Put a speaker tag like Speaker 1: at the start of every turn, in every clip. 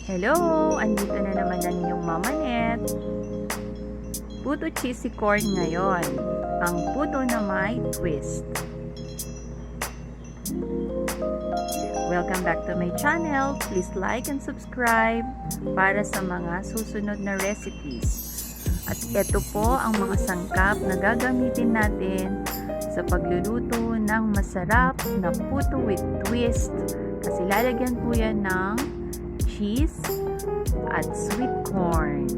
Speaker 1: Hello! Andito na naman ang inyong Mama Net. Puto cheesy corn ngayon. Ang puto na may twist. Welcome back to my channel. Please like and subscribe para sa mga susunod na recipes. At ito po ang mga sangkap na gagamitin natin sa pagluluto ng masarap na puto with twist. Kasi lalagyan po yan ng cheese at sweet corn.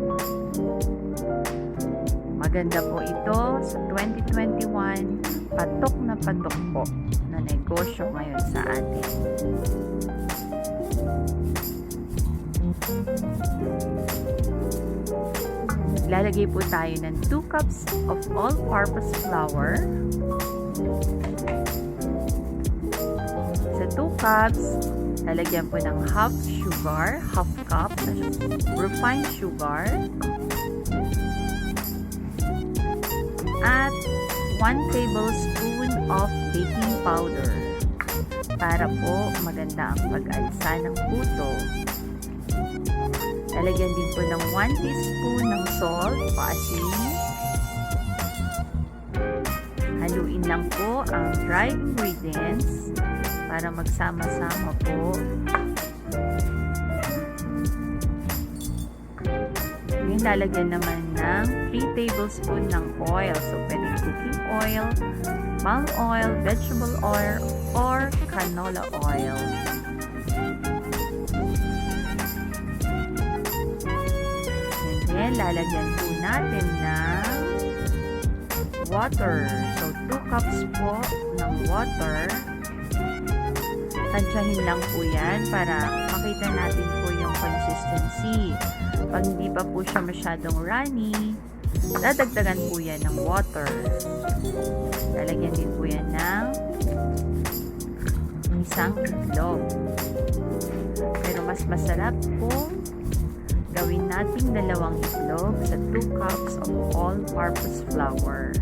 Speaker 1: Maganda po ito sa 2021, patok na patok po na negosyo ngayon sa atin. Lalagay po tayo ng 2 cups of all-purpose flour. Sa 2 cups, lalagyan po ng half cup na refined sugar, at 1 tablespoon of baking powder para po maganda ang pag-alsa ng puto. Lalagyan din po ng 1 teaspoon ng salt, paasin. Haluin lang po ang dry ingredients para magsama-sama po. Ngayon, lalagyan naman ng 3 tablespoon ng oil. So, pwedeng cooking oil, palm oil, vegetable oil, or canola oil. And then, lalagyan po natin ng water. So, 2 cups po ng water. Tansyahin lang po yan para makita natin po yung consistency. Pag hindi pa po siya masyadong runny, dadagdagan po yan ng water. Lalagyan din po yan ng isang itlog. Pero mas masarap po gawin nating 2 itlog sa 2 cups of all-purpose flour.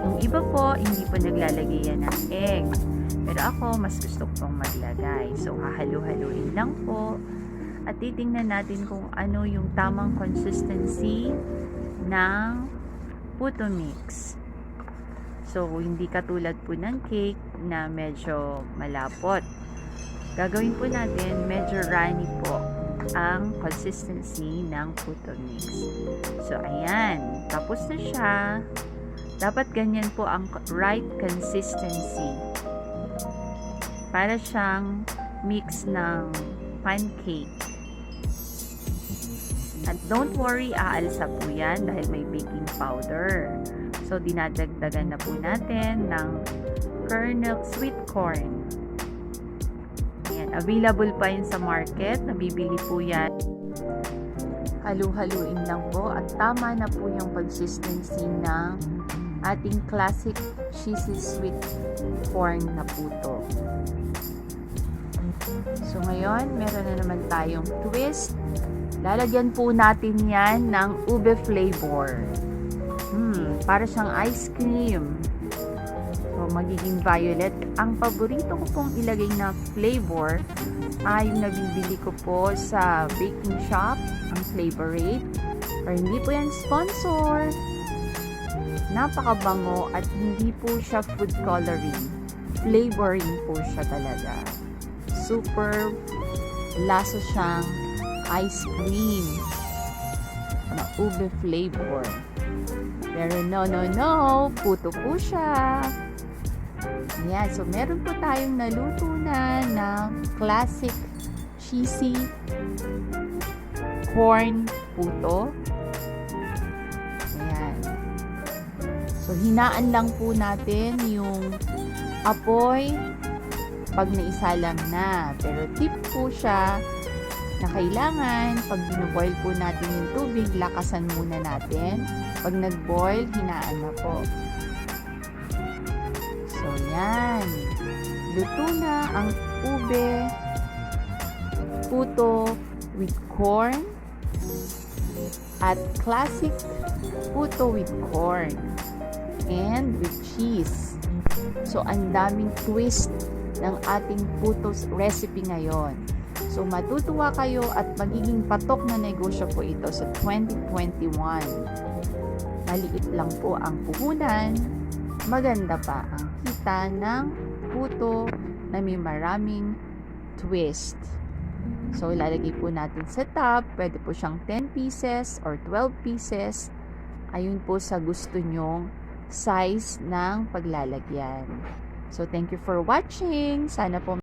Speaker 1: Yung iba po, hindi po naglalagay yan ng egg. Pero ako, mas gusto kong maglagay. So, hahalu-haluin lang po. At titingnan natin kung ano yung tamang consistency ng puto mix. So, hindi katulad po ng cake na medyo malapot. Gagawin po natin medyo runny po ang consistency ng puto mix. So, ayan. Tapos na siya. Dapat ganyan po ang right consistency. Para siyang mix ng pancake. At don't worry, aalsa po yan dahil may baking powder. So, dinadagdagan na po natin ng kernel sweet corn. Ayan, available pa yun sa market. Nabibili po yan. Halu-haluin lang po at tama na po yung consistency ng ating classic cheesy sweet corn na puto. So, ngayon, meron na naman tayong twist. Lalagyan po natin yan ng Ube Flavor. Para siyang ice cream. So, magiging violet. Ang paborito ko pong ilagay na flavor ay yung nabibili ko po sa baking shop, ang Flavorate. Pero hindi po yan sponsor. Napakabango at hindi po siya food coloring. Flavoring po siya talaga. Super lasa siyang ice cream na Ube Flavor. Pero no, puto po siya. Ayan, so meron po tayong naluto na classic cheesy corn puto. Ayan. So, hinaan lang po natin yung apoy pag naisalang na. Pero tip po siya na kailangan pag binoboil po natin yung tubig, lakasan muna natin. Pag nag-boil, hinaan na po. So, yan. Luto na ang ube puto with corn at classic puto with corn and with cheese. So, ang daming twist ng ating puto recipe ngayon. So, matutuwa kayo at magiging patok na negosyo po ito sa 2021. Maliit lang po ang puhunan, maganda pa ang kita ng puto na may maraming twist. So, ilalagay po natin sa top. Pwede po siyang 10 pieces or 12 pieces. Ayun po sa gusto nyong size ng paglalagyan. So, thank you for watching. Sana po